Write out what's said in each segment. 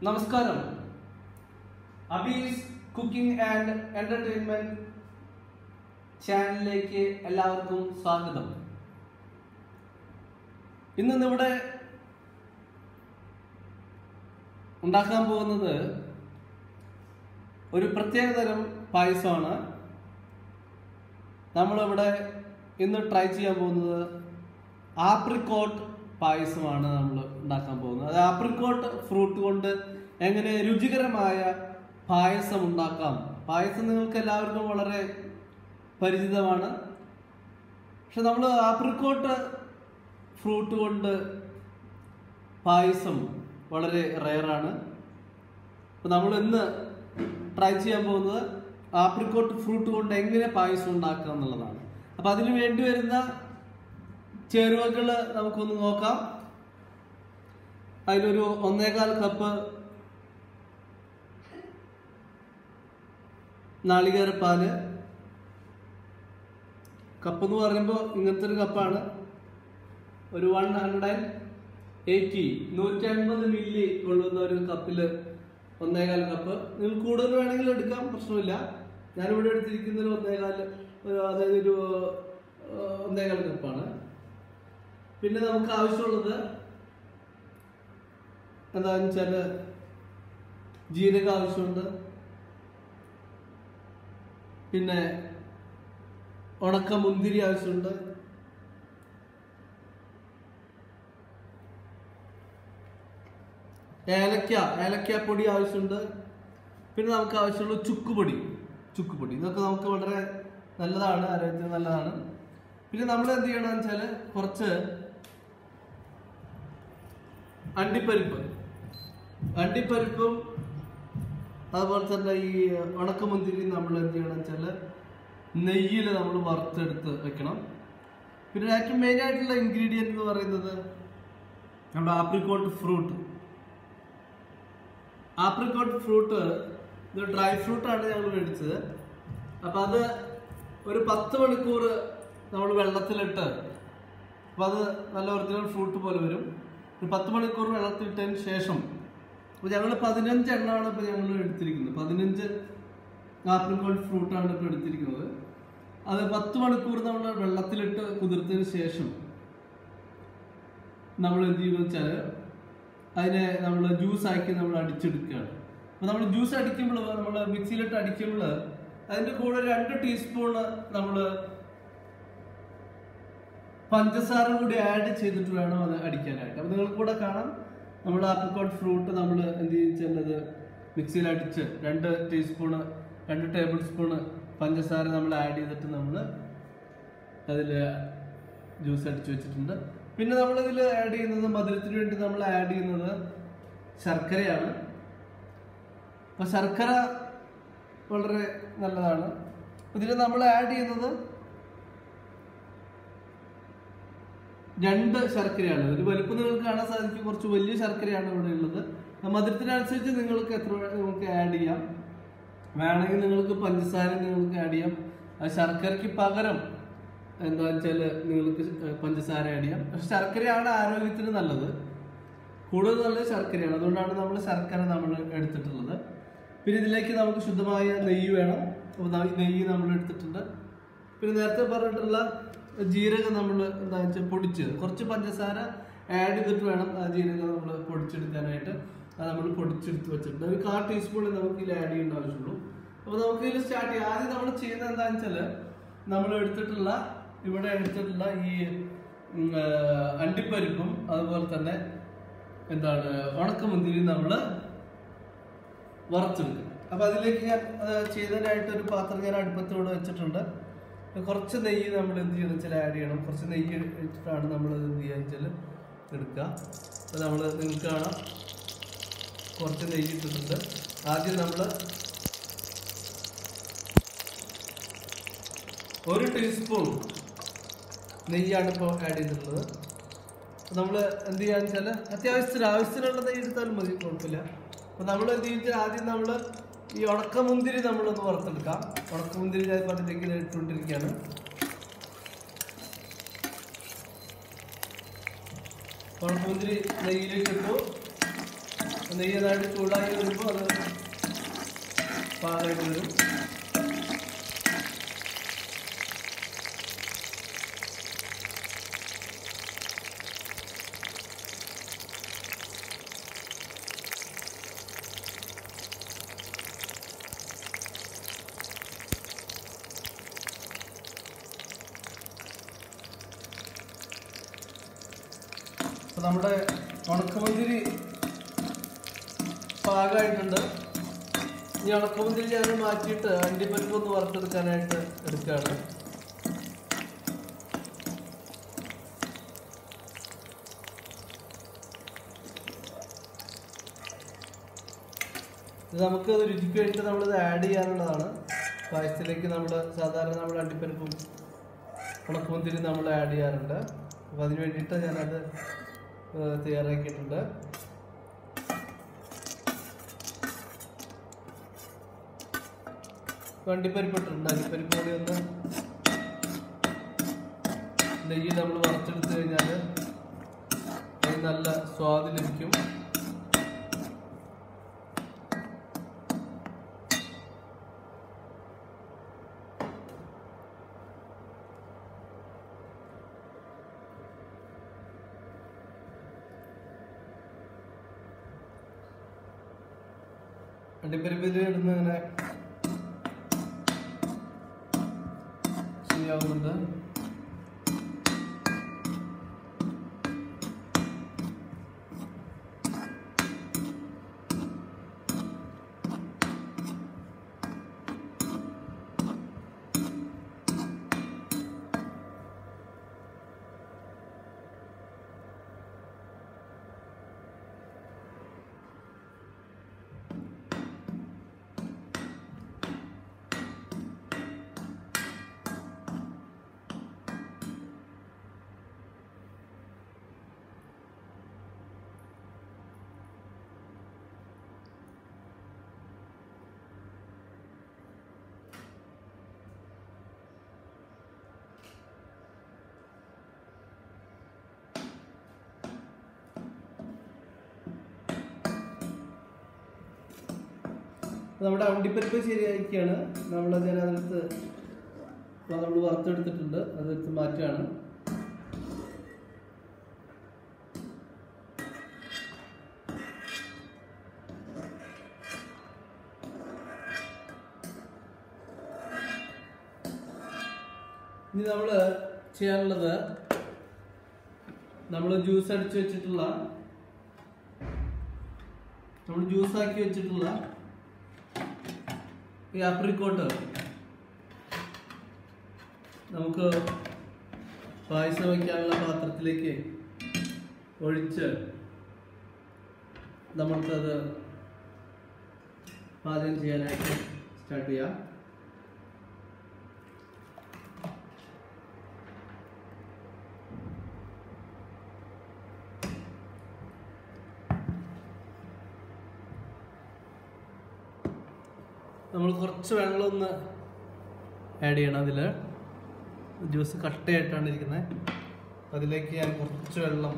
നമസ്കാരം. അബീസ് cooking and entertainment ചാനലിലേക്ക് എല്ലാവർക്കും സ്വാഗതം. ഇന്നിവിടെ ഉണ്ടാക്കാൻ പോകുന്നത് ഒരു പ്രത്യേകതരം പായസമാണ്. നമ്മളിവിടെ ഇന്ന് ട്രൈ ചെയ്യാൻ പോകുന്നത് ആപ്രിക്കോട്ട് പായസമാണ് നമ്മൾ ഉണ്ടാക്കാൻ പോകുന്നത്. അത് ആപ്രിക്കോട്ട് ഫ്രൂട്ട് കൊണ്ട് എങ്ങനെ രുചികരമായ പായസം ഉണ്ടാക്കാം. പായസം നിങ്ങൾക്ക് എല്ലാവർക്കും വളരെ പരിചിതമാണ്. പക്ഷെ നമ്മൾ ആപ്രിക്കോട്ട് ഫ്രൂട്ട് കൊണ്ട് പായസം വളരെ റെയറാണ്. അപ്പോൾ നമ്മൾ ഇന്ന് ട്രൈ ചെയ്യാൻ പോകുന്നത് ആപ്രിക്കോട്ട് ഫ്രൂട്ട് കൊണ്ട് എങ്ങനെ പായസം ഉണ്ടാക്കാം എന്നുള്ളതാണ്. അപ്പം അതിന് വേണ്ടി വരുന്ന ചേരുവകൾ നമുക്കൊന്ന് നോക്കാം. അതിലൊരു 1.25 കപ്പ് നാളികേരപ്പാല്. കപ്പ് എന്ന് പറയുമ്പോൾ ഇങ്ങനത്തെ ഒരു കപ്പാണ്. ഒരു 150 മില്ലി കൊള്ളുന്ന ഒരു കപ്പില് 1.25 കപ്പ്. നിങ്ങൾ കൂടുതൽ വേണമെങ്കിൽ എടുക്കാം, പ്രശ്നമില്ല. ഞാനിവിടെ എടുത്തിരിക്കുന്നത് 1.25, അതായത് ഒരു 1.25 കപ്പാണ്. പിന്നെ നമുക്ക് ആവശ്യമുള്ളത് എന്താണെന്ന് വെച്ചാൽ ജീരക ആവശ്യമുണ്ട്, പിന്നെ ഉണക്ക മുന്തിരി ആവശ്യമുണ്ട്, ഏലക്കാപ്പൊടി ആവശ്യമുണ്ട്, പിന്നെ നമുക്ക് ആവശ്യമുള്ള ചുക്കുപൊടി. ഇതൊക്കെ നമുക്ക് വളരെ നല്ലതാണ്, ആരോഗ്യത്തിന് നല്ലതാണ്. പിന്നെ നമ്മൾ എന്ത് ചെയ്യണമെന്ന് വെച്ചാൽ കുറച്ച് അണ്ടിപ്പരിപ്പും അതുപോലെ തന്നെ ഈ ഉണക്കമുന്തിരി നമ്മൾ എന്ത് ചെയ്യണം വെച്ചാൽ നെയ്യിൽ നമ്മൾ വറുത്തെടുത്ത് വെക്കണം. പിന്നെ ഏറ്റവും മെയിൻ ആയിട്ടുള്ള ഇൻഗ്രീഡിയൻറ്റ് എന്ന് പറയുന്നത് നമ്മുടെ ആപ്രിക്കോട്ട് ഫ്രൂട്ട് ഇത് ഡ്രൈ ഫ്രൂട്ടാണ് ഞങ്ങൾ മേടിച്ചത്. അപ്പം അത് ഒരു 10 മണിക്കൂർ നമ്മൾ വെള്ളത്തിലിട്ട്, അപ്പം അത് നല്ല ഒറിജിനൽ ഫ്രൂട്ട് പോലെ വരും. ഒരു 10 മണിക്കൂർ വെള്ളത്തിലിട്ടതിന് ശേഷം അപ്പോൾ ഞങ്ങൾ 15 എണ്ണമാണ് ഇപ്പോൾ ഞങ്ങൾ എടുത്തിരിക്കുന്നത്. 15 ആപ്രിക്കോട്ട് ഫ്രൂട്ടാണ് ഇപ്പോൾ എടുത്തിരിക്കുന്നത്. അത് 10 മണിക്കൂർ നമ്മൾ വെള്ളത്തിലിട്ട് കുതിർത്തതിന് ശേഷം നമ്മൾ എന്ത് ചെയ്യുമെന്ന് വെച്ചാൽ അതിനെ നമ്മൾ ജ്യൂസാക്കി നമ്മൾ അടിച്ചെടുക്കുകയാണ്. അപ്പോൾ നമ്മൾ ജ്യൂസ് അടിക്കുമ്പോൾ, നമ്മൾ മിക്സിയിലിട്ട് അടിക്കുമ്പോൾ അതിൻ്റെ കൂടെ 2 ടീസ്പൂണ് നമ്മൾ പഞ്ചസാര കൂടി ആഡ് ചെയ്തിട്ട് വേണം അത് അടിക്കാനായിട്ട്. അപ്പോൾ നിങ്ങൾക്ക് കൂടെ കാണാം, നമ്മൾ ആപ്രിക്കോട്ട് ഫ്രൂട്ട് നമ്മൾ എന്ത് ചെയ്യുന്നത് മിക്സിയിൽ അടിച്ച് 2 ടേബിൾ സ്പൂണ് പഞ്ചസാര നമ്മൾ ആഡ് ചെയ്തിട്ട് നമ്മൾ അതിൽ ജ്യൂസ് അടിച്ച് വെച്ചിട്ടുണ്ട്. പിന്നെ നമ്മളിതിൽ ആഡ് ചെയ്യുന്നത്, മധുരത്തിന് വേണ്ടി നമ്മൾ ആഡ് ചെയ്യുന്നത് ശർക്കരയാണ്. അപ്പോൾ ശർക്കര വളരെ നല്ലതാണ്. ഇതിൽ നമ്മൾ ആഡ് ചെയ്യുന്നത് 2 ശർക്കരയാണ്. ഒരു വലുപ്പം നിങ്ങൾക്ക് കാണാൻ സാധിക്കും, കുറച്ച് വലിയ ശർക്കരയാണ് ഇവിടെ ഉള്ളത്. മധുരത്തിനനുസരിച്ച് നിങ്ങൾക്ക് നിങ്ങൾക്ക് ആഡ് ചെയ്യാം. വേണമെങ്കിൽ നിങ്ങൾക്ക് പഞ്ചസാര നിങ്ങൾക്ക് ആഡ് ചെയ്യാം. ശർക്കരയ്ക്ക് പകരം എന്താ വെച്ചാൽ നിങ്ങൾക്ക് പഞ്ചസാര ആഡ് ചെയ്യാം. പക്ഷെ ശർക്കരയാണ് ആരോഗ്യത്തിന് നല്ലത്, കൂടുതൽ നല്ലത് ശർക്കരയാണ്. അതുകൊണ്ടാണ് നമ്മൾ ശർക്കര എടുത്തിട്ടുള്ളത്. പിന്നെ ഇതിലേക്ക് നമുക്ക് ശുദ്ധമായ നെയ്യ് വേണം. അപ്പോൾ നെയ്യ് നമ്മൾ എടുത്തിട്ടുണ്ട്. പിന്നെ നേരത്തെ പറഞ്ഞിട്ടുള്ള ജീരകം നമ്മൾ എന്താ വെച്ചാൽ പൊടിച്ച്, കുറച്ച് പഞ്ചസാര ആഡ് ചെയ്തിട്ട് വേണം ആ ജീരകം നമ്മൾ പൊടിച്ചെടുക്കാനായിട്ട്. അത് നമ്മൾ പൊടിച്ചെടുത്ത് വെച്ചിട്ടുണ്ട്. ഒരു 1/4 ടീസ്പൂൺ നമുക്ക് ഇതിൽ ആഡ് ചെയ്യേണ്ട ആവശ്യമുള്ളൂ. അപ്പോൾ നമുക്ക് ഇതിൽ സ്റ്റാർട്ട് ചെയ്യാം. ആദ്യം നമ്മൾ ചെയ്യുന്നത് എന്താണെന്ന് വെച്ചാൽ നമ്മൾ ഇവിടെ എടുത്തിട്ടുള്ള ഈ അണ്ടിപ്പരിപ്പും അതുപോലെ തന്നെ ഉണക്കമുന്തിരി നമ്മൾ വറുത്തെടുക്കും. അപ്പോൾ അതിലേക്ക് ഞാൻ ചെയ്തതിനായിട്ട് ഒരു പാത്രം ഞാൻ അടുപ്പത്തോട് വെച്ചിട്ടുണ്ട്. കുറച്ച് നെയ്യ് നമ്മൾ എന്ത് ചെയ്യണം വെച്ചാൽ ആഡ് ചെയ്യണം. കുറച്ച് നെയ്യ് ഇട്ടിട്ടാണ് നമ്മൾ എന്ത് ചെയ്യുക വെച്ചാൽ എടുക്കുക. അപ്പോൾ നിങ്ങൾക്ക് കാണാം, കുറച്ച് നെയ്യ് ഇട്ടിട്ടുണ്ട്. ആദ്യം നമ്മൾ 1 ടീസ്പൂൺ നെയ്യാണ് ഇപ്പോൾ ആഡ് ചെയ്തിട്ടുള്ളത്. നമ്മൾ എന്ത് ചെയ്യാന്ന് വെച്ചാൽ ആവശ്യത്തിനുള്ള നെയ്യ് എടുത്താലും മതി, കുഴപ്പമില്ല. അപ്പോൾ നമ്മൾ എന്ത് ചെയ്യുക, ആദ്യം നമ്മൾ ഈ ഉണക്കമുന്തിരി നമ്മളൊന്ന് വറുത്തെടുക്കാം. ഉണക്കമുന്തിരി ഞാൻ അതിലേക്ക് ഇട്ടുകൊണ്ടിരിക്കുകയാണ്. ഉണക്കമുന്തിരി നെയ്യിലേക്ക് ഇട്ടു. നെയ്യ് നന്നായിട്ട് ചൂടാക്കി വരുമ്പോൾ അത് പാകമായിട്ട് വരും. അപ്പോൾ നമ്മുടെ ഉണക്കമുന്തിരി പാകമായിട്ടുണ്ട്. ഈ ഉണക്കമുന്തിരി ഞാൻ മാറ്റിയിട്ട് അണ്ടിപ്പരിപ്പ് ഒന്ന് വറുത്തെടുക്കാനായിട്ട് എടുക്കുകയാണ്. ഇത് നമുക്ക് രുചിക്ക് വേണ്ടിയിട്ട് നമ്മളിത് ആഡ് ചെയ്യാനുള്ളതാണ്. പായസത്തിലേക്ക് സാധാരണ നമ്മൾ അണ്ടിപ്പരിപ്പും ഉണക്കമുന്തിരി നമ്മൾ ആഡ് ചെയ്യാറുണ്ട്. അപ്പോൾ അതിന് വേണ്ടിയിട്ട് ഞാനത് തയ്യാറാക്കിയിട്ടുണ്ട്. അണ്ടിപ്പരിപ്പ് ഇട്ടിട്ടുണ്ട്. അണ്ടിപ്പരിപ്പ് കൂടി ഒന്ന് നെയ്യ് നമ്മൾ വറുത്തെടുത്ത് കഴിഞ്ഞാൽ അത് നല്ല സ്വാദ് ലഭിക്കും. അണ്ടിപ്പരിപ്പിൽ ഇടുന്ന ഇങ്ങനെ ശരിയാവുന്നുണ്ട്. നമ്മുടെ അണ്ടിപ്പരിപ്പ് ശരിയാക്കിയാണ് നമ്മളത് ഞാൻ അതിനകത്ത് നമ്മൾ വറുത്തെടുത്തിട്ടുണ്ട്. അതെടുത്ത് മാറ്റുകയാണ്. ഇനി നമ്മൾ ചെയ്യാനുള്ളത് നമ്മൾ ജ്യൂസാക്കി വെച്ചിട്ടുള്ള ഈ ആപ്രിക്കോട്ട് നമുക്ക് പായസം വയ്ക്കാനുള്ള പാത്രത്തിലേക്ക് ഒഴിച്ച് നമ്മൾക്കത് പാചകം ചെയ്യാനായിട്ട് സ്റ്റാർട്ട് ചെയ്യാം. നമ്മൾ കുറച്ച് വെള്ളം ഒന്ന് ആഡ് ചെയ്യണം. അതിൽ ജ്യൂസ് കട്ടയായിട്ടാണ് ഇരിക്കുന്നത്. അതിലേക്ക് ഞാൻ കുറച്ച് വെള്ളം,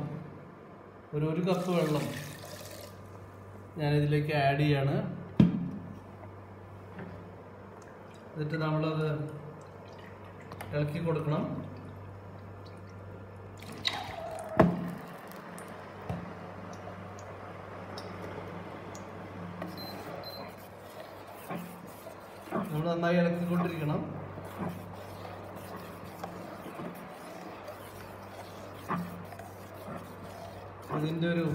ഒരു കപ്പ് വെള്ളം ഞാനിതിലേക്ക് ആഡ് ചെയ്യാണ്. എന്നിട്ട് നമ്മളത് ഇളക്കി കൊടുക്കണം. നമ്മൾ നന്നായി ഇളക്കിക്കൊണ്ടിരിക്കണം. അതിൻ്റെ ഒരു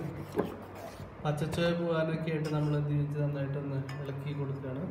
പച്ചച്ചോയ പോകാനൊക്കെ ആയിട്ട് നമ്മൾ എന്ത് ചെയ്ത് നന്നായിട്ടൊന്ന് ഇളക്കി കൊടുക്കുകയാണ്.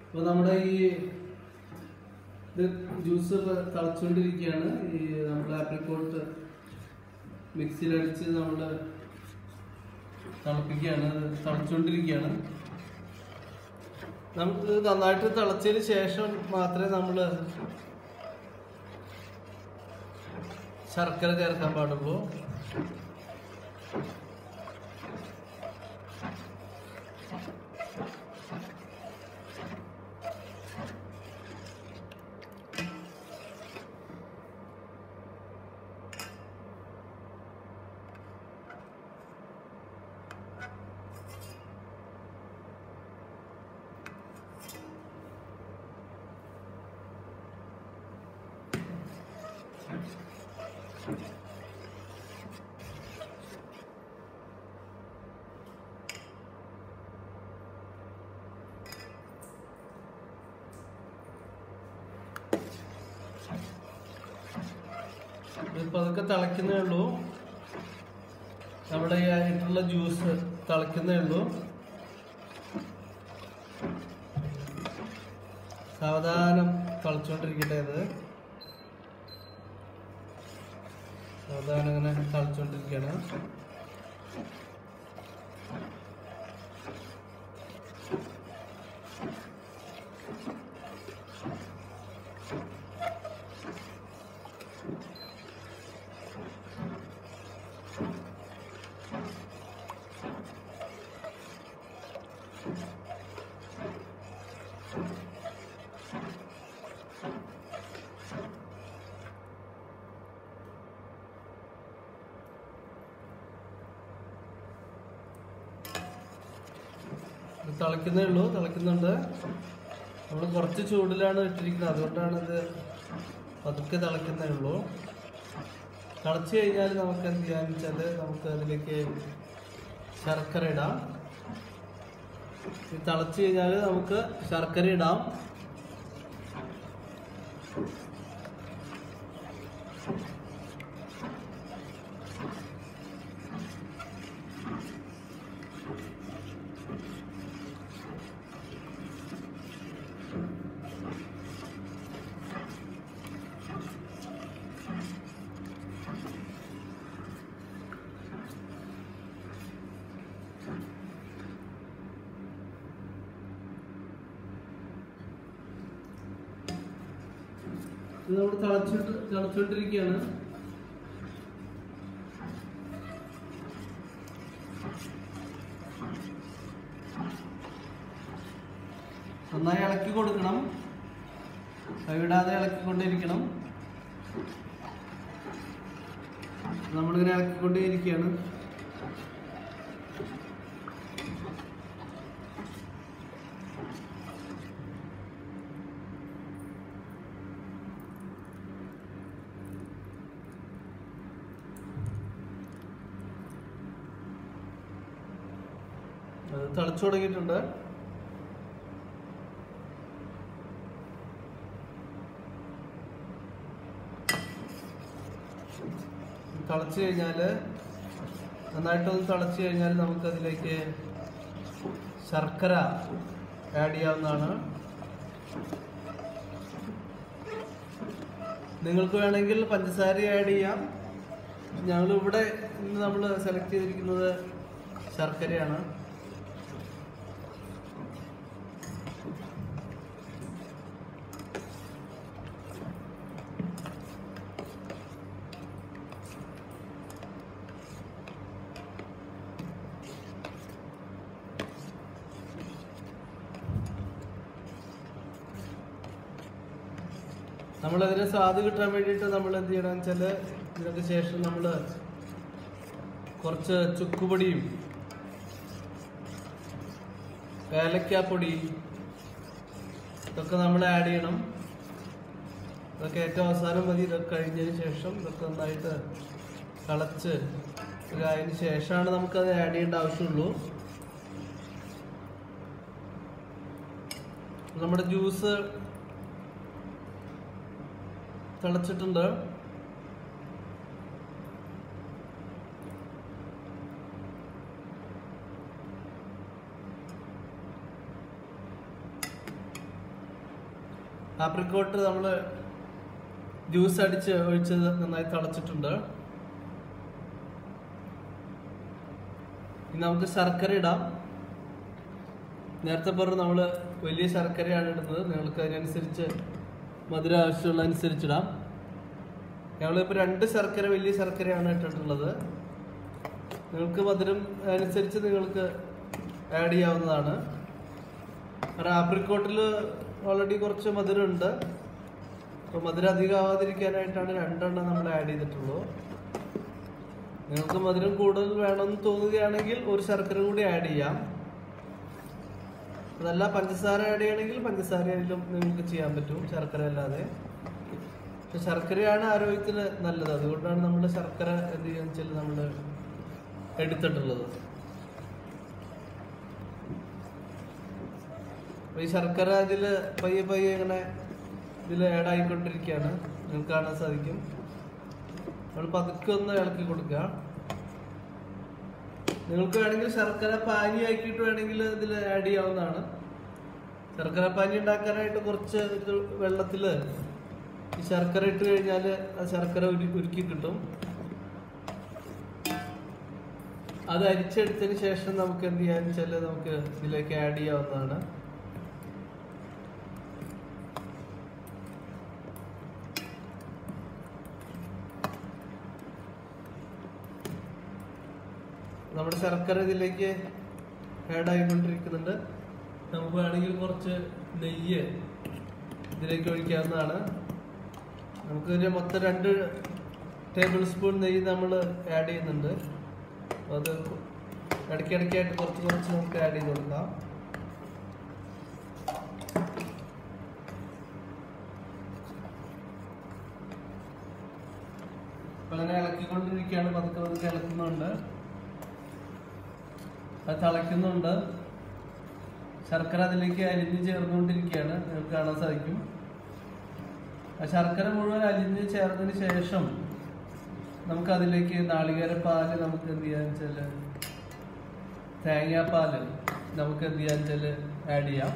അപ്പോൾ നമ്മുടെ ഈ ജ്യൂസ് തിളച്ചുകൊണ്ടിരിക്കുകയാണ്. ഈ നമ്മൾ ആപ്രിക്കോട്ട് മിക്സിയിലടിച്ച് നമ്മൾ തിളപ്പിക്കുകയാണ്, തിളച്ചുകൊണ്ടിരിക്കുകയാണ്. നമുക്ക് നന്നായിട്ട് തിളച്ചതിന് ശേഷം മാത്രമേ നമ്മൾ ശർക്കര ചേർക്കാൻ പാടുള്ളൂ. ഇപ്പൊ അതൊക്കെ തിളയ്ക്കുന്നേ ഉള്ളൂ. നമ്മുടെ ഈ ആയിട്ടുള്ള ജ്യൂസ് തിളയ്ക്കുന്നേ ഉള്ളൂ. സാവധാനം തിളച്ചുകൊണ്ടിരിക്കട്ടെ. അത് സാവധാനം ഇങ്ങനെ തിളച്ചുകൊണ്ടിരിക്കുകയാണ്. തിളയ്ക്കുന്നേ ഉള്ളൂ, തിളയ്ക്കുന്നുണ്ട്. നമ്മൾ കുറച്ച് ചൂടിലാണ് ഇട്ടിരിക്കുന്നത്, അതുകൊണ്ടാണ് ഇത് പതുക്കെ തിളയ്ക്കുന്നേ ഉള്ളൂ. തിളച്ച് കഴിഞ്ഞാൽ നമുക്ക് എന്ത് ചെയ്യാന്ന് വെച്ചാൽ നമുക്ക് അതിലേക്ക് ശർക്കര ഇടാം. തിളച്ച് കഴിഞ്ഞാൽ നമുക്ക് ശർക്കര ഇടാം. ഇത് നമ്മൾ തിളച്ചുകൊണ്ടിരിക്കുകയാണ്. നന്നായി ഇളക്കി കൊടുക്കണം, കൈവിടാതെ ഇളക്കിക്കൊണ്ടേയിരിക്കണം. നമ്മളിങ്ങനെ ഇളക്കിക്കൊണ്ടേയിരിക്കുകയാണ്. അത് തിളച്ചു തുടങ്ങിയിട്ടുണ്ട്. തിളച്ചു കഴിഞ്ഞാൽ നന്നായിട്ടൊന്ന് തിളച്ചു കഴിഞ്ഞാൽ നമുക്കതിലേക്ക് ശർക്കര ആഡ് ചെയ്യാവുന്നതാണ്. നിങ്ങൾക്ക് വേണമെങ്കിൽ പഞ്ചസാര ആഡ് ചെയ്യാം. ഞങ്ങളിവിടെ ഇന്ന് നമ്മൾ സെലക്ട് ചെയ്തിരിക്കുന്നത് ശർക്കരയാണ്. നമ്മളതിന് സ്വാദ് കിട്ടാൻ വേണ്ടിയിട്ട് നമ്മൾ എന്ത് ചെയ്യണമെന്ന് വെച്ചാൽ ഇതിനൊക്കെ ശേഷം നമ്മൾ കുറച്ച് ചുക്കുപൊടിയും ഏലക്കാപ്പൊടി ഇതൊക്കെ നമ്മൾ ആഡ് ചെയ്യണം. ഇതൊക്കെ ഏറ്റവും അവസാനം മതി. ഇതൊക്കെ കഴിഞ്ഞതിന് ശേഷം ഇതൊക്കെ നന്നായിട്ട് തിളച്ച് ഇതായതിനു ശേഷമാണ് നമുക്കത് ആഡ് ചെയ്യേണ്ട ആവശ്യമുള്ളൂ. നമ്മുടെ ജ്യൂസ് തിളച്ചിട്ടുണ്ട്. ആപ്രിക്കോട്ട് നമ്മൾ ജ്യൂസ് അടിച്ച് ഒഴിച്ചത് നന്നായി തിളച്ചിട്ടുണ്ട്. ഇനി നമുക്ക് ശർക്കര ഇടാം. നേരത്തെ പറഞ്ഞു നമ്മൾ വലിയ ശർക്കരയാണ് ഇടുന്നത്. നിങ്ങൾക്ക് അതിനനുസരിച്ച് മധുരം ആവശ്യമുള്ള അനുസരിച്ചിടാം. ഞങ്ങളിപ്പോൾ 2 ശർക്കര വലിയ ശർക്കരയാണ് ഇട്ടിട്ടുള്ളത്. നിങ്ങൾക്ക് മധുരം അനുസരിച്ച് നിങ്ങൾക്ക് ആഡ് ചെയ്യാവുന്നതാണ്. കാരണം ആപ്രിക്കോട്ടിൽ ഓൾറെഡി കുറച്ച് മധുരം ഉണ്ട്. അപ്പോൾ മധുരം അധികം ആവാതിരിക്കാനായിട്ടാണ് 2 നമ്മൾ ആഡ് ചെയ്തിട്ടുള്ളൂ. നിങ്ങൾക്ക് മധുരം കൂടുതൽ വേണമെന്ന് തോന്നുകയാണെങ്കിൽ 1 ശർക്കര കൂടി ആഡ് ചെയ്യാം. അതല്ല പഞ്ചസാര ആഡ് ചെയ്യണമെങ്കിൽ പഞ്ചസാരയിലും നിങ്ങൾക്ക് ചെയ്യാൻ പറ്റും, ശർക്കര അല്ലാതെ. പക്ഷെ ശർക്കരയാണ് ആരോഗ്യത്തിന് നല്ലത്. അതുകൊണ്ടാണ് നമ്മൾ ശർക്കര എന്ത് ചെയ്യാന്ന് വെച്ചാൽ നമ്മൾ എടുത്തിട്ടുള്ളത്. ഈ ശർക്കര ഇതിൽ പയ്യെ പയ്യെ ഇങ്ങനെ ഇതിൽ ആഡ് ആയിക്കൊണ്ടിരിക്കുകയാണ്. നിങ്ങൾക്ക് കാണാൻ സാധിക്കും. നമ്മൾ പതുക്കെ ഒന്ന് ഇളക്കി കൊടുക്കുക. നിങ്ങൾക്ക് വേണമെങ്കിൽ ശർക്കര പാനി ആക്കിയിട്ട് വേണമെങ്കിൽ ഇതിൽ ആഡ് ചെയ്യാവുന്നതാണ്. ശർക്കര പാനി ഉണ്ടാക്കാനായിട്ട് കുറച്ച് ഇത് വെള്ളത്തിൽ ഈ ശർക്കര ഇട്ട് കഴിഞ്ഞാൽ ആ ശർക്കര ഉരുക്കി കിട്ടും. അത് അരിച്ചെടുത്തതിന് ശേഷം നമുക്ക് എന്ത് ചെയ്യാന്ന് വെച്ചാൽ നമുക്ക് ഇതിലേക്ക് ആഡ് ചെയ്യാവുന്നതാണ്. നമ്മുടെ ശർക്കര ഇതിലേക്ക് ആഡ് ആയിക്കൊണ്ടിരിക്കുന്നുണ്ട്. നമുക്ക് വേണമെങ്കിൽ കുറച്ച് നെയ്യ് ഇതിലേക്ക് ഒഴിക്കാവുന്നതാണ്. നമുക്ക് മൊത്തം 2 ടേബിൾ സ്പൂൺ നെയ്യ് നമ്മൾ ആഡ് ചെയ്യുന്നുണ്ട്. അത് ഇടയ്ക്കിടയ്ക്കായിട്ട് കുറച്ച് കുറച്ച് നമുക്ക് ആഡ് ചെയ്ത് കൊടുക്കാം. അങ്ങനെ ഇളക്കിക്കൊണ്ടിരിക്കുകയാണ്. പതുക്കെ പതുക്കെ ഇളക്കുന്നുണ്ട്. അത് തിളയ്ക്കുന്നുണ്ട്. ശർക്കര അതിലേക്ക് അലിഞ്ഞ് ചേർന്നുകൊണ്ടിരിക്കുകയാണ്. നിങ്ങൾക്ക് കാണാൻ സാധിക്കും. ആ ശർക്കര മുഴുവൻ അലിഞ്ഞ് ചേർന്നതിന് ശേഷം നമുക്ക് അതിലേക്ക് നാളികേരപ്പാല് നമുക്ക് എന്ത് ചെയ്യാന്ന് വെച്ചാൽ തേങ്ങാപ്പാല് നമുക്ക് എന്ത് ചെയ്യാന്ന് വെച്ചാൽ ആഡ് ചെയ്യാം.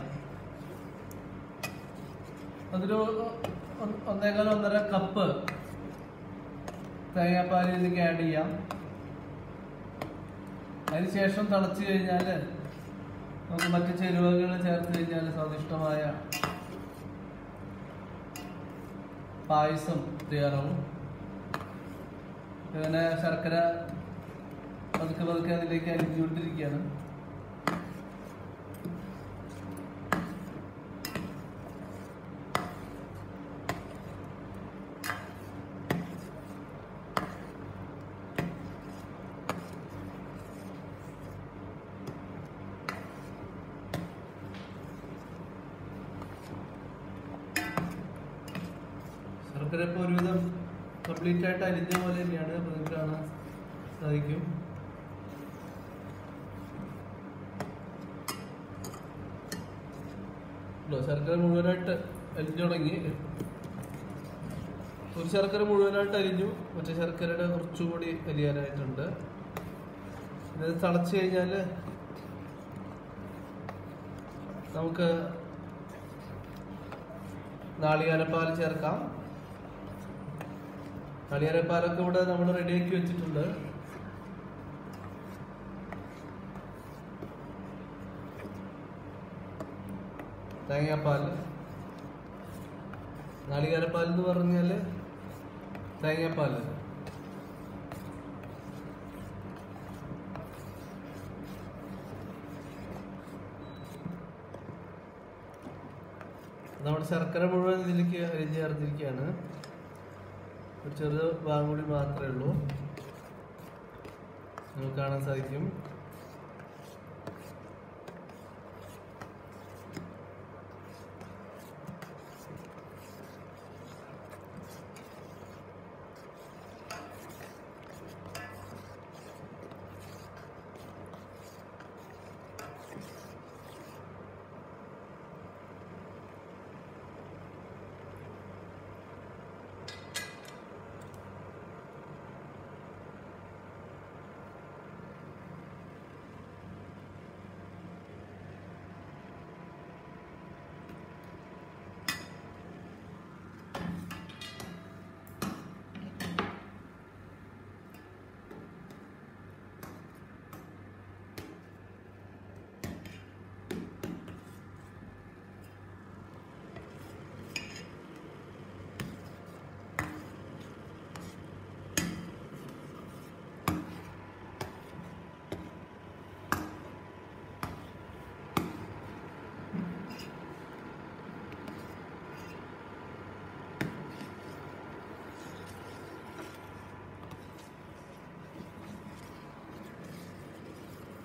അതൊരു 1.5 കപ്പ് തേങ്ങാപ്പാല് ഇതിലേക്ക് ആഡ് ചെയ്യാം. അതിനുശേഷം തിളച്ച് കഴിഞ്ഞാൽ നമുക്ക് മറ്റു ചേരുവകൾ ചേർത്ത് കഴിഞ്ഞാൽ സ്വാദിഷ്ടമായ പായസം തയ്യാറാവും. അങ്ങനെ ശർക്കര പതുക്കെ പതുക്കെ അതിലേക്ക് അരിഞ്ഞുകൊണ്ടിരിക്കുകയാണ്. ശർക്കര ഇപ്പോൾ ഒരുവിധം കംപ്ലീറ്റ് ആയിട്ട് അരിഞ്ഞ പോലെ തന്നെയാണ്. അപ്പോൾ നിങ്ങൾക്ക് കാണാൻ സാധിക്കും. ശർക്കര മുഴുവനായിട്ട് അരിഞ്ഞു തുടങ്ങി. ഒരു ശർക്കര മുഴുവനായിട്ട് അരിഞ്ഞു. മറ്റേ ശർക്കരയുടെ കുറച്ചുകൂടി അരിയാനായിട്ടുണ്ട്. ഇത് തിളച്ച് കഴിഞ്ഞാൽ നമുക്ക് നാളികേരപ്പാൽ ചേർക്കാം. നാളികേരപ്പാലൊക്കെ ഇവിടെ നമ്മൾ റെഡിയാക്കി വെച്ചിട്ടുണ്ട്. തേങ്ങാപ്പാൽ, നാളികേരപ്പാൽ എന്ന് പറഞ്ഞാൽ തേങ്ങാപ്പാൽ. നമ്മുടെ ശർക്കര മുഴുവൻ ഇതിലേക്ക് അരിഞ്ഞ് ചേർത്തിരിക്കുകയാണ്. ഒരു ചെറിയ ഭാഗം കൂടി മാത്രമേ ഉള്ളൂ. നിങ്ങൾക്ക് കാണാൻ സാധിക്കും.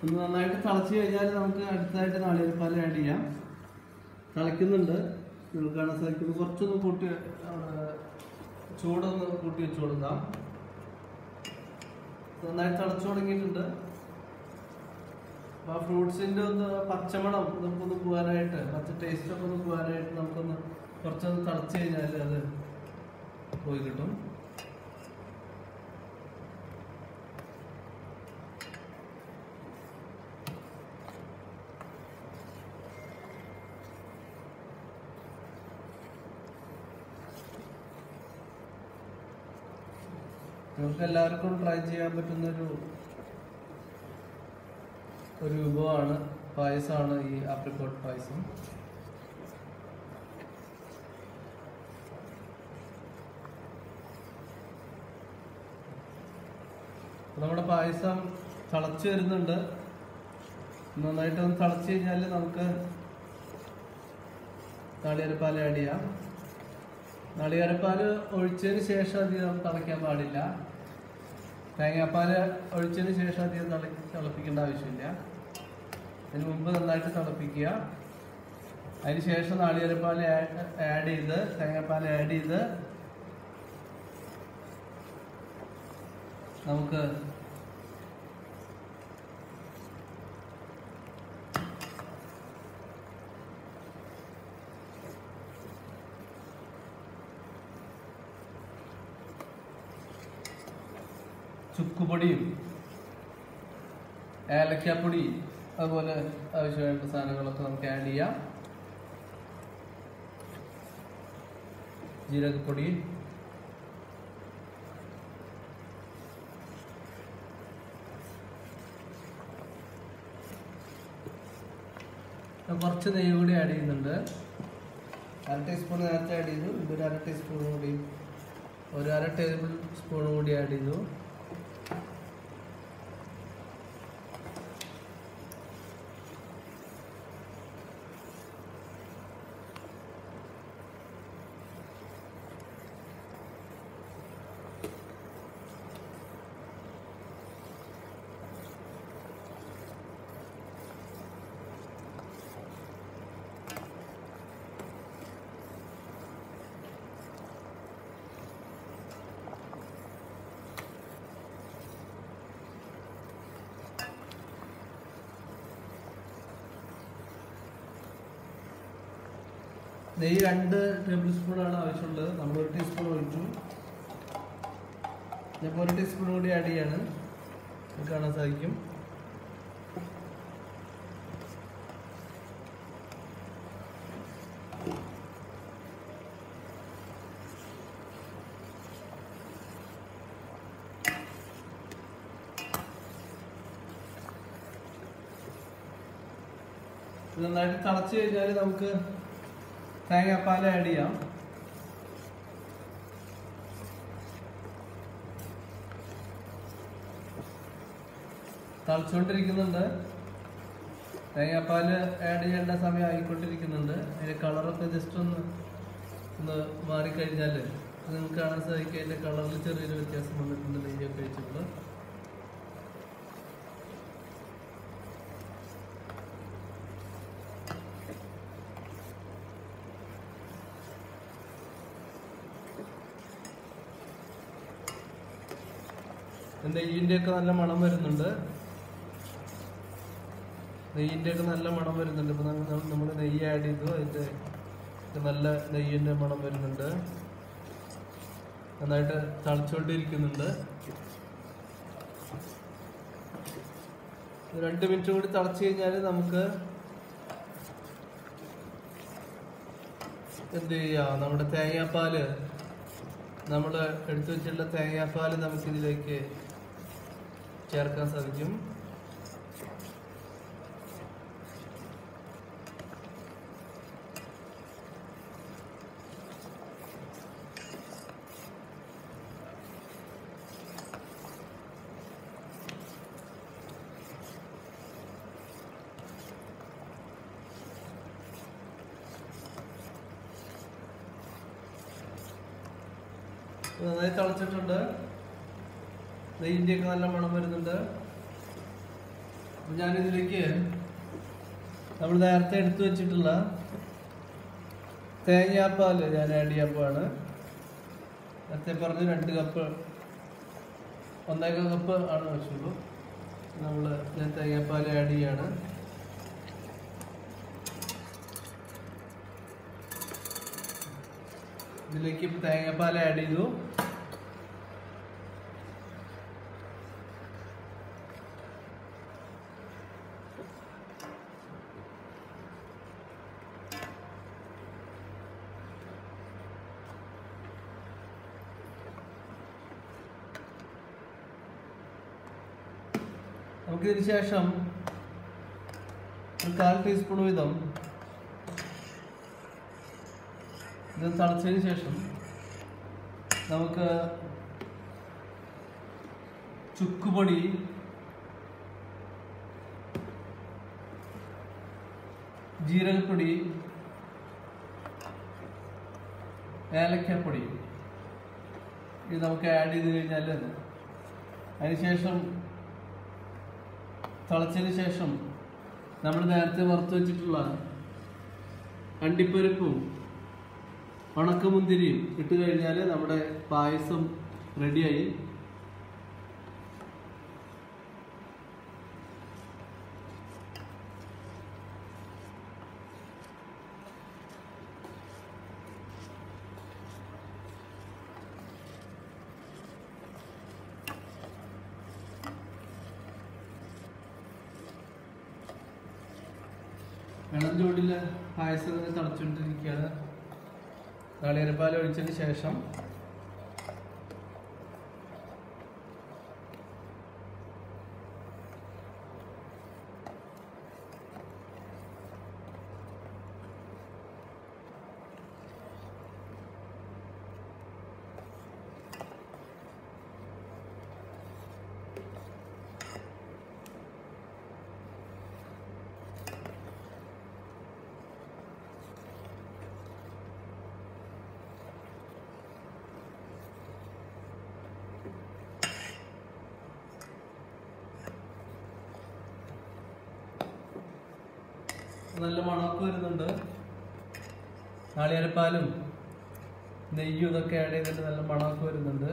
ഒന്ന് നന്നായിട്ട് തിളച്ച് കഴിഞ്ഞാൽ നമുക്ക് അടുത്തതായിട്ട് നാളികേരപ്പാൽ ആഡ് ചെയ്യാം. തിളയ്ക്കുന്നുണ്ട്, നിങ്ങൾക്ക് കാണാൻ സാധിക്കുന്നത്. കുറച്ചൊന്ന് കൂട്ടി ചൂടൊന്ന് കൂട്ടി വെച്ച് കൊടുക്കാം. നന്നായിട്ട് തിളച്ചു തുടങ്ങിയിട്ടുണ്ട്. അപ്പോൾ ആ ഫ്രൂട്ട്സിൻ്റെ ഒന്ന് പച്ചമണം നമുക്കൊന്ന് പോകാനായിട്ട്, പച്ച ടേസ്റ്റൊക്കെ ഒന്ന് പോകാനായിട്ട് നമുക്കൊന്ന് കുറച്ചൊന്ന് തിളച്ച് കഴിഞ്ഞാൽ അത് പോയി കിട്ടും. നമുക്ക് എല്ലാവർക്കും ട്രൈ ചെയ്യാൻ പറ്റുന്നൊരു വിഭവമാണ്, പായസമാണ് ഈ ആപ്രിക്കോട്ട് പായസം. നമ്മുടെ പായസം തിളച്ച് വരുന്നുണ്ട്. നന്നായിട്ടൊന്ന് തിളച്ച് കഴിഞ്ഞാൽ നമുക്ക് നാളികേരപ്പാൽ ആഡ് ചെയ്യാം. നാളികേരപ്പാൽ ഒഴിച്ചതിന് ശേഷം അധികം തിളയ്ക്കാൻ പാടില്ല. തേങ്ങാപ്പാൽ ഒഴിച്ചതിന് ശേഷം അധികം തിളപ്പിക്കേണ്ട ആവശ്യമില്ല. അതിന് മുമ്പ് നന്നായിട്ട് തിളപ്പിക്കുക. അതിന് ശേഷം നാളികേരപ്പാൽ ആഡ് ചെയ്ത്, തേങ്ങാപ്പാൽ ആഡ് ചെയ്ത് നമുക്ക് ചുക്കുപൊടിയും ഏലക്കാപ്പൊടി അതുപോലെ ആവശ്യമായിട്ടുള്ള സാധനങ്ങളൊക്കെ നമുക്ക് ആഡ് ചെയ്യാം. ജീരകപ്പൊടി, കുറച്ച് നെയ്യ് കൂടി ആഡ് ചെയ്യുന്നുണ്ട്. 1/2 ടീസ്പൂൺ നേരത്തെ ആഡ് ചെയ്തു. ഇതൊരു 1/2 ടീസ്പൂൺ കൂടി, ഒരു 1/2 ടേബിൾ സ്പൂൺ കൂടി ആഡ് ചെയ്തു. നെയ്യ് 2 ടേബിൾ സ്പൂണാണ് ആവശ്യമുള്ളത്. നമ്മൾ 1 ടീസ്പൂൺ ഒഴിച്ചു. ഇപ്പോൾ 1 ടീസ്പൂൺ കൂടി ആഡ് ചെയ്യാണ്. കാണാൻ സാധിക്കും. നന്നായിട്ട് തിളച്ച് കഴിഞ്ഞാൽ നമുക്ക് തേങ്ങാപ്പാൽ ആഡ് ചെയ്യാം. തിളച്ചുകൊണ്ടിരിക്കുന്നുണ്ട്. തേങ്ങാപ്പാൽ ആഡ് ചെയ്യേണ്ട സമയം ആയിക്കൊണ്ടിരിക്കുന്നുണ്ട്. അതിൻ്റെ കളറൊക്കെ ജസ്റ്റ് ഒന്ന് മാറിക്കഴിഞ്ഞാൽ നിങ്ങൾക്ക് കാണാൻ സാധിക്കും. അതിൻ്റെ കളറിൽ ചെറിയൊരു വ്യത്യാസം വന്നിട്ടുണ്ട് നെയ്യൊക്കെ വെച്ചിട്ട്. നെയ്യിൻ്റെയൊക്കെ നല്ല മണം വരുന്നുണ്ട്. നല്ല മണം വരുന്നുണ്ട്. ഇപ്പം നമ്മൾ നെയ്യ് ആഡ് ചെയ്തു. അതിൻ്റെ നല്ല നെയ്യിൻ്റെ മണം വരുന്നുണ്ട്. നന്നായിട്ട് തിളച്ചുകൊണ്ടിരിക്കുന്നുണ്ട്. 2 മിനിറ്റ് കൂടി തിളച്ച് കഴിഞ്ഞാൽ നമുക്ക് എന്ത് ചെയ്യാം, നമ്മുടെ തേങ്ങാപ്പാൽ, നമ്മൾ എടുത്തു വെച്ചിട്ടുള്ള തേങ്ങാപ്പാൽ നമുക്കിതിലേക്ക് ചേർക്കാൻ സാധിക്കും. നന്നായി തിളച്ചിട്ടുണ്ട്. നെയ്യിൻ്റെയൊക്കെ നല്ല മണം വരുന്നുണ്ട്. അപ്പോൾ ഞാനിതിലേക്ക് നമ്മൾ നേരത്തെ എടുത്തു വെച്ചിട്ടുള്ള തേങ്ങാപ്പാൽ ഞാൻ ആഡ് ചെയ്യാൻ പോവാണ്. നേരത്തെ പറഞ്ഞ് 2 കപ്പ് 1.5 കപ്പ് ആണ് വെച്ചുള്ളൂ. ഞാൻ തേങ്ങാപ്പാൽ ആഡ് ചെയ്യാണ്. ഇതിലേക്ക് തേങ്ങാപ്പാൽ ആഡ് ചെയ്തു. നമുക്കിതിന് ശേഷം ഒരു 1/4 ടീസ്പൂൺ വീതം ഇത് തിളച്ചതിന് ശേഷം നമുക്ക് ചുക്കുപൊടി, ജീരകപ്പൊടി, ഏലക്കപ്പൊടി ഇത് നമുക്ക് ആഡ് ചെയ്ത് കഴിഞ്ഞാൽ അതിനുശേഷം തിളച്ചതിന് ശേഷം നമ്മൾ നേരത്തെ വറുത്ത് വെച്ചിട്ടുള്ള അണ്ടിപ്പരിപ്പും ഉണക്കമുന്തിരിയും ഇട്ട് കഴിഞ്ഞാൽ നമ്മുടെ പായസം റെഡിയായി. വെള്ളം ചൂടിൽ പായസം തിളച്ചുകൊണ്ടിരിക്കുകയാണ്. നാളികേരപ്പാൽ ഒഴിച്ചതിന് ശേഷം നല്ല മണമൊക്കെ വരുന്നുണ്ട്. നാളികേരപ്പാലും നെയ്യും ഇതൊക്കെ ആഡ് ചെയ്തിട്ട് നല്ല മണമൊക്കെ വരുന്നുണ്ട്.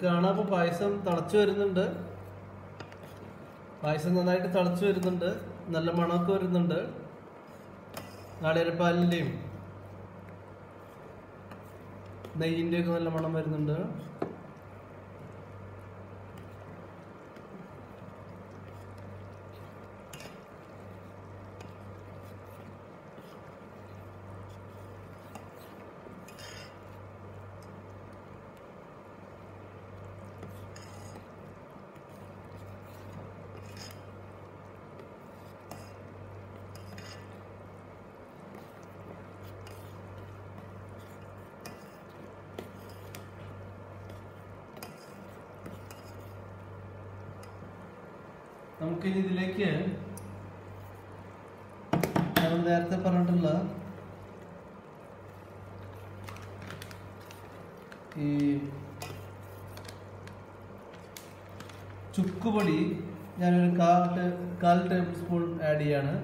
കാണാം. അപ്പോൾ പായസം തിളച്ചു വരുന്നുണ്ട്. പായസം നന്നായിട്ട് തിളച്ചു വരുന്നുണ്ട്. നല്ല മണമൊക്കെ വരുന്നുണ്ട്. നാളികേരപ്പാലിൻ്റെയും നെയ്യിൻ്റെയൊക്കെ നല്ല മണം വരുന്നുണ്ട്. നമുക്കിനി ഇതിലേക്ക് നമ്മൾ നേരത്തെ പറഞ്ഞിട്ടുള്ള ഈ ചുക്കുപൊടി ഞാനൊരു 1/4 ടേബിൾ സ്പൂൺ ആഡ് ചെയ്യാണ്.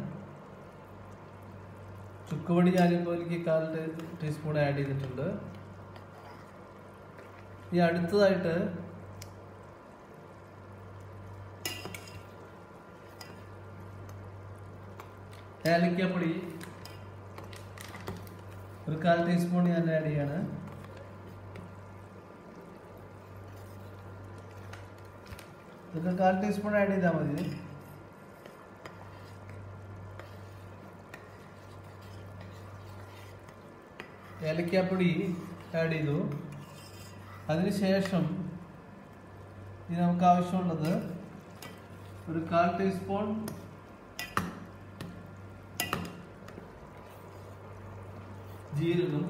ചുക്കുപൊടി ഞാനിപ്പോൾ എനിക്ക് 1/4 ടീസ്പൂൺ ആഡ് ചെയ്തിട്ടുണ്ട്. ഈ അടുത്തതായിട്ട് ഏലക്കപ്പൊടി ഒരു 1/4 ടീസ്പൂൺ ഞാൻ ആഡ് ചെയ്യാണ്. ഇതൊക്കെ 1/4 ടീസ്പൂൺ ആഡ് ചെയ്താൽ മതി. ഏലക്കാപ്പൊടി ആഡ് ചെയ്തു. അതിനുശേഷം ഇനി നമുക്ക് ആവശ്യമുള്ളത് ഒരു 1/4 ടീസ്പൂൺ ജീരകം,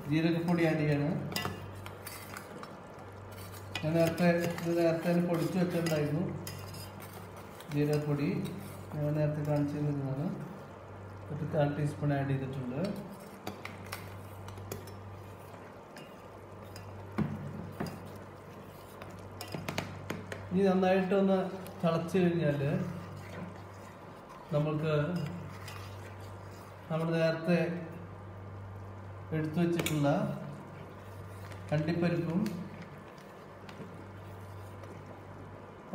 ജീരകപ്പൊടി ആഡ് ചെയ്യാണ്. ഞാൻ നേരത്തെ പൊടിച്ചു വെച്ചിട്ടുണ്ടായിരുന്നു ജീരകപ്പൊടി. ഞാൻ നേരത്തെ കാണിച്ചു തരുന്നതാണ്. ഒരു 1/4 ടീസ്പൂൺ ആഡ് ചെയ്തിട്ടുണ്ട്. ഇനി നന്നായിട്ടൊന്ന് തിളച്ച് കഴിഞ്ഞാൽ നമ്മൾ നേരത്തെ എടുത്തു വച്ചിട്ടുള്ള അണ്ടിപ്പരിപ്പും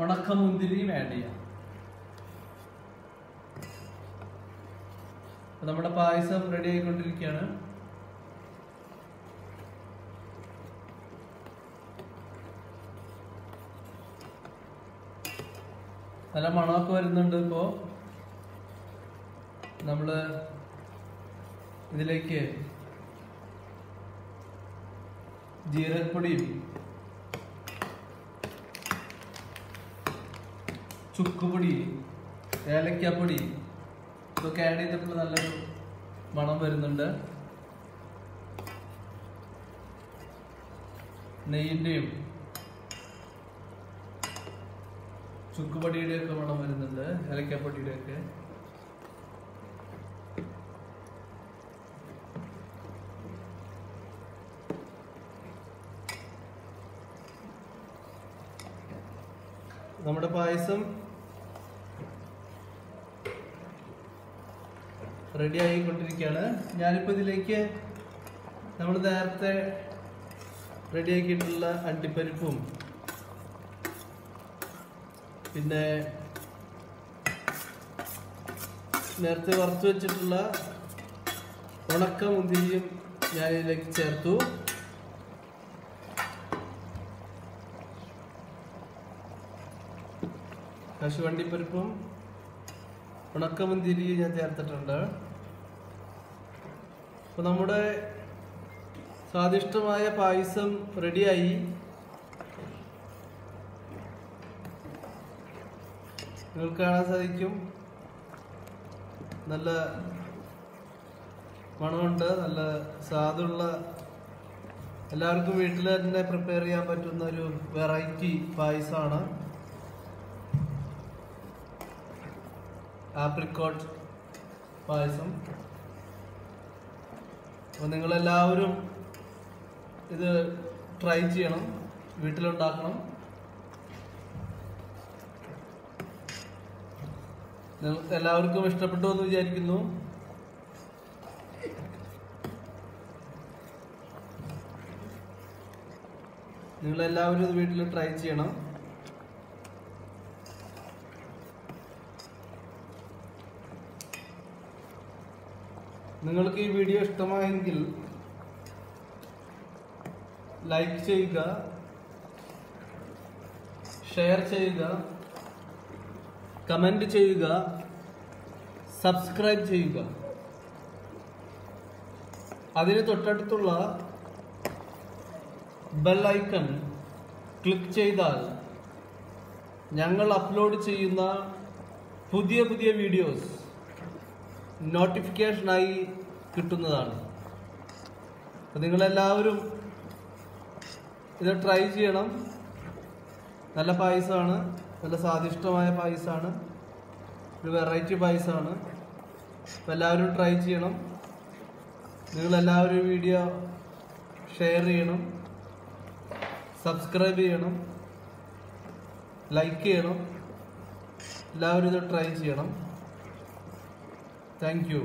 ഉണക്കമുന്തിരിയും ആഡ് ചെയ്യാം. നമ്മുടെ പായസം റെഡി ആയിക്കൊണ്ടിരിക്കുകയാണ്. നല്ല മണമൊക്കെ വരുന്നുണ്ട്. ഇപ്പോൾ നമ്മൾ ഇതിലേക്ക് ജീരകപ്പൊടിയും ചുക്കുപൊടി, ഏലക്കാപ്പൊടി ഇതൊക്കെ ആഡ് ചെയ്തിട്ടുള്ള നല്ലൊരു മണം വരുന്നുണ്ട്. നെയ്യിൻ്റെയും ചുക്കുപൊടിയുടെ ഒക്കെ മണം വരുന്നുണ്ട്, ഏലക്കാപ്പൊടിയുടെ ഒക്കെ. നമ്മുടെ പായസം റെഡി ആയിക്കൊണ്ടിരിക്കുകയാണ്. ഞാനിപ്പോൾ ഇതിലേക്ക് നമ്മൾ നേരത്തെ റെഡിയാക്കിയിട്ടുള്ള അണ്ടിപ്പരിപ്പും പിന്നെ നേരത്തെ വറുത്ത് വെച്ചിട്ടുള്ള ഉണക്ക മുന്തിരിയും ഞാൻ ഇതിലേക്ക് ചേർത്തു. കശുവണ്ടിപ്പരിപ്പും ഉണക്കമുന്തിരിയും ഞാൻ ചേർത്തിട്ടുണ്ട്. അപ്പോൾ നമ്മുടെ സ്വാദിഷ്ടമായ പായസം റെഡിയായി. നിങ്ങൾക്ക് കാണാൻ സാധിക്കും, നല്ല മണമുണ്ട്, നല്ല സ്വാദുള്ള, എല്ലാവർക്കും വീട്ടിൽ തന്നെ പ്രിപ്പയർ ചെയ്യാൻ പറ്റുന്ന ഒരു വെറൈറ്റി പായസമാണ് ആപ്രിക്കോട്ട് പായസം. അപ്പോൾ നിങ്ങളെല്ലാവരും ഇത് ട്രൈ ചെയ്യണം, വീട്ടിലുണ്ടാക്കണം. നിങ്ങൾക്ക് എല്ലാവർക്കും ഇഷ്ടപ്പെട്ടു എന്ന് വിചാരിക്കുന്നു. നിങ്ങളെല്ലാവരും ഇത് വീട്ടിൽ ട്രൈ ചെയ്യണം. നിങ്ങൾക്ക് ഈ വീഡിയോ ഇഷ്ടമായെങ്കിൽ ലൈക്ക് ചെയ്യുക, ഷെയർ ചെയ്യുക, കമന്റ് ചെയ്യുക, സബ്സ്ക്രൈബ് ചെയ്യുക. അതിന് തൊട്ടടുത്തുള്ള ബെൽ ഐക്കൺ ക്ലിക്ക് ചെയ്താൽ ഞങ്ങൾ അപ്ലോഡ് ചെയ്യുന്ന പുതിയ പുതിയ വീഡിയോസ് നോട്ടിഫിക്കേഷനായി കിട്ടുന്നതാണ്. അപ്പോൾ നിങ്ങളെല്ലാവരും ഇത് ട്രൈ ചെയ്യണം. നല്ല പായസമാണ്, നല്ല സ്വാദിഷ്ടമായ പായസമാണ്, ഒരു വെറൈറ്റി പായസമാണ്. അപ്പോൾ എല്ലാവരും ട്രൈ ചെയ്യണം. നിങ്ങളെല്ലാവരും വീഡിയോ ഷെയർ ചെയ്യണം, സബ്സ്ക്രൈബ് ചെയ്യണം, ലൈക്ക് ചെയ്യണം. എല്ലാവരും ഇത് ട്രൈ ചെയ്യണം. Thank you.